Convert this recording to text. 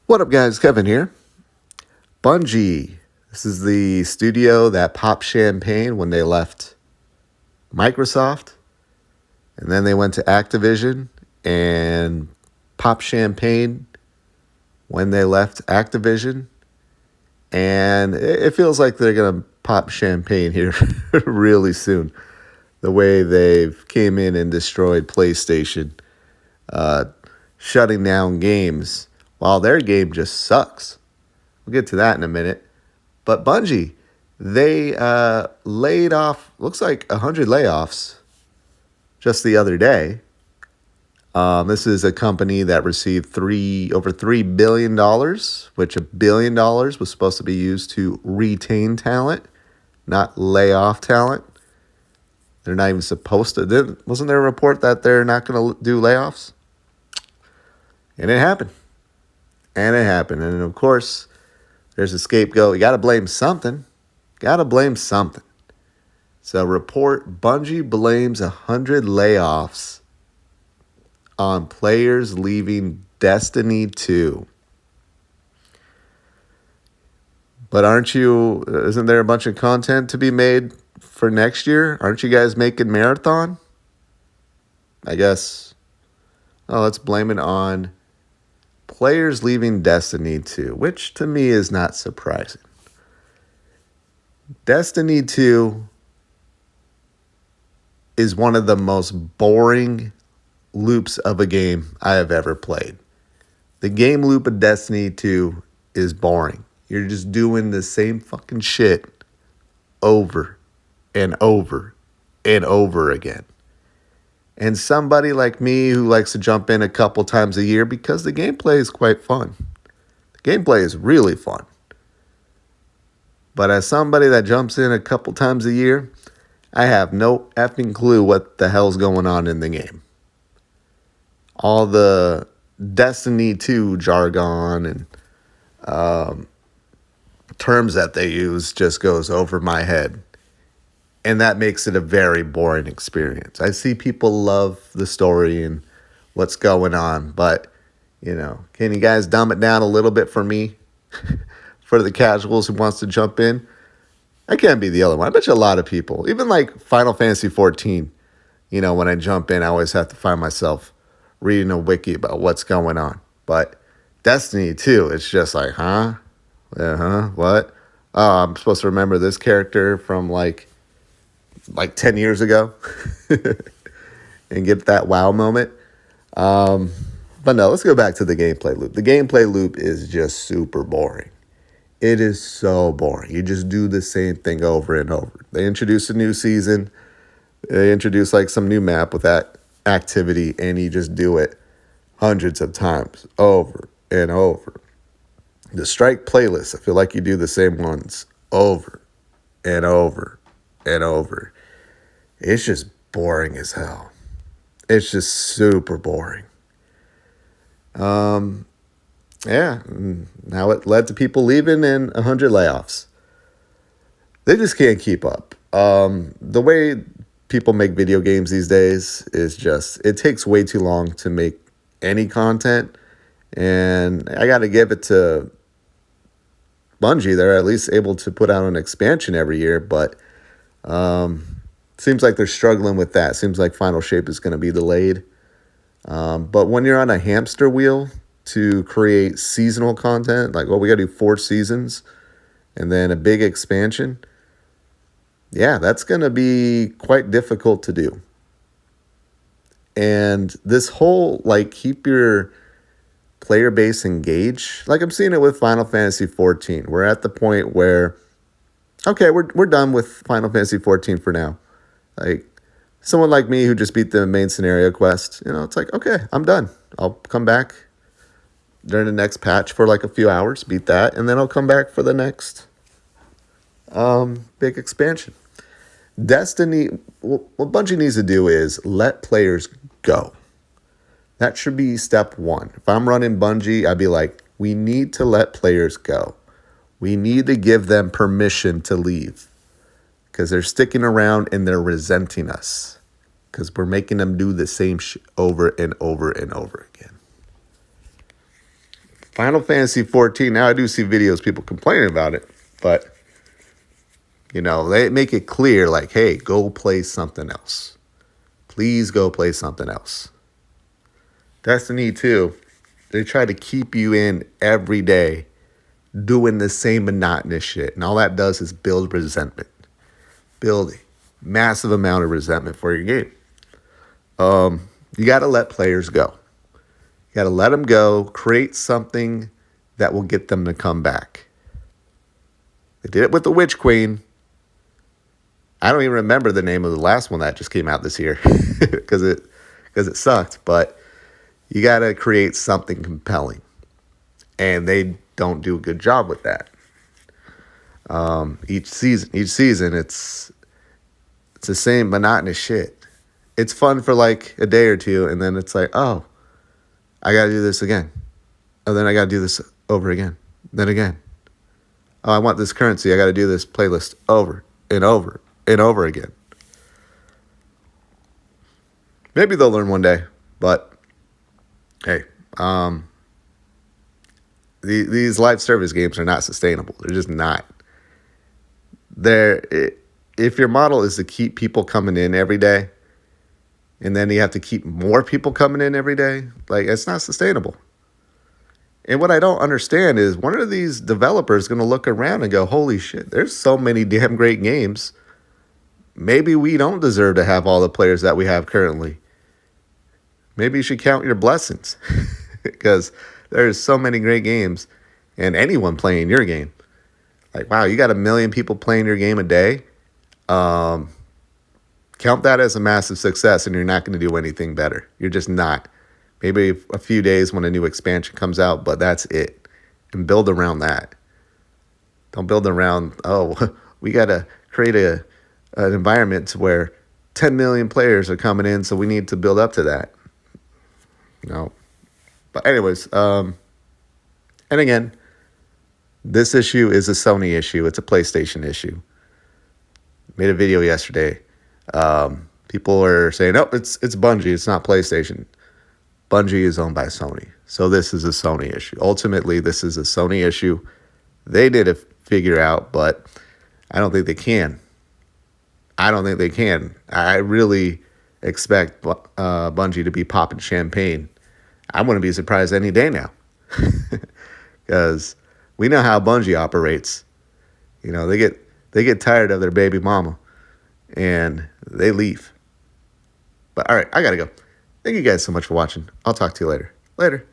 What up, guys? Kevin here. Bungie. This is the studio that popped champagne when they left Microsoft, and then they went to Activision and popped champagne when they left Activision. And it feels like they're going to pop champagne here really soon. The way they've came in and destroyed PlayStation, shutting down games while their game just sucks. We'll get to that in a minute. But Bungie, they laid off, looks like 100 layoffs just the other day. This is a company that received over $3 billion, which $1 billion was supposed to be used to retain talent, not lay off talent. They're not even supposed to. Wasn't there a report that they're not going to do layoffs? And it happened. And of course, there's a scapegoat. You got to blame something. So report, Bungie blames 100 layoffs on players leaving Destiny 2. But isn't there a bunch of content to be made for next year? Aren't you guys making Marathon? I guess. Oh, let's blame it on players leaving Destiny 2, which to me is not surprising. Destiny 2 is one of the most boring loops of a game I have ever played. The game loop of Destiny 2 is boring. You're just doing the same fucking shit over and over and over again. And somebody like me who likes to jump in a couple times a year because the gameplay is quite fun. The gameplay is really fun. But as somebody that jumps in a couple times a year, I have no effing clue what the hell's going on in the game. All the Destiny 2 jargon and terms that they use just goes over my head. And that makes it a very boring experience. I see people love the story and what's going on, but, can you guys dumb it down a little bit for me? For the casuals who wants to jump in? I can't be the only one. I bet you a lot of people, even like Final Fantasy 14, when I jump in, I always have to find myself reading a wiki about what's going on. But Destiny 2, it's just like, huh? What? Oh, I'm supposed to remember this character from like 10 years ago and get that wow moment. But no, let's go back to the gameplay loop. The gameplay loop is just super boring. It is so boring. You just do the same thing over and over. They introduce a new season. They introduce like some new map with that activity, and you just do it hundreds of times over and over. The strike playlist, I feel like you do the same ones over and over and over. It's just boring as hell. It's just super boring. Yeah, now it led to people leaving and 100 layoffs. They just can't keep up. The way people make video games these days is just, it takes way too long to make any content. And I got to give it to Bungie. They're at least able to put out an expansion every year, but seems like they're struggling with that. Seems like Final Shape is going to be delayed. But when you're on a hamster wheel to create seasonal content, like, we got to do 4 seasons and then a big expansion, yeah, that's going to be quite difficult to do. And this whole, keep your player base engaged, I'm seeing it with Final Fantasy 14. We're at the point where, okay, we're done with Final Fantasy 14 for now. Someone like me who just beat the main scenario quest, it's like, okay, I'm done. I'll come back during the next patch for a few hours, beat that, and then I'll come back for the next big expansion. Destiny, what Bungie needs to do is let players go. That should be step one. If I'm running Bungie, I'd be like, we need to let players go. We need to give them permission to leave because they're sticking around and they're resenting us because we're making them do the same shit over and over and over again. Final Fantasy 14, now I do see videos, people complaining about it, but, they make it clear, like, hey, go play something else. Please go play something else. Destiny 2, they try to keep you in every day doing the same monotonous shit. And all that does is build resentment. Build a massive amount of resentment for your game. You got to let players go. You got to let them go. Create something that will get them to come back. They did it with the Witch Queen. I don't even remember the name of the last one that just came out this year because it sucked. But you got to create something compelling. And they don't do a good job with that. Each season, it's the same monotonous shit. It's fun for like a day or two, and then it's like, oh, I got to do this again. And then I got to do this over again. Then again. Oh, I want this currency. I got to do this playlist over and over and over again. Maybe they'll learn one day, but hey, these live service games are not sustainable. They're just not. If your model is to keep people coming in every day, and then you have to keep more people coming in every day, like, it's not sustainable. And what I don't understand is, one of these developers going to look around and go, holy shit, there's so many damn great games. Maybe we don't deserve to have all the players that we have currently. Maybe you should count your blessings because there's so many great games and anyone playing your game. Like, wow, you got 1 million people playing your game a day. Count that as a massive success, and you're not going to do anything better. You're just not. Maybe a few days when a new expansion comes out, but that's it. And build around that. Don't build around, we got to create an environment where 10 million players are coming in, so we need to build up to that. No. But anyways, and again, this issue is a Sony issue. It's a PlayStation issue. Made a video yesterday. People are saying, oh, it's Bungie. It's not PlayStation. Bungie is owned by Sony. So this is a Sony issue. Ultimately, this is a Sony issue. They did figure out, but I don't think they can. I really expect Bungie to be popping champagne. I'm going to be surprised any day now. Because we know how Bungie operates. They get tired of their baby mama and they leave. But all right, I got to go. Thank you guys so much for watching. I'll talk to you later. Later.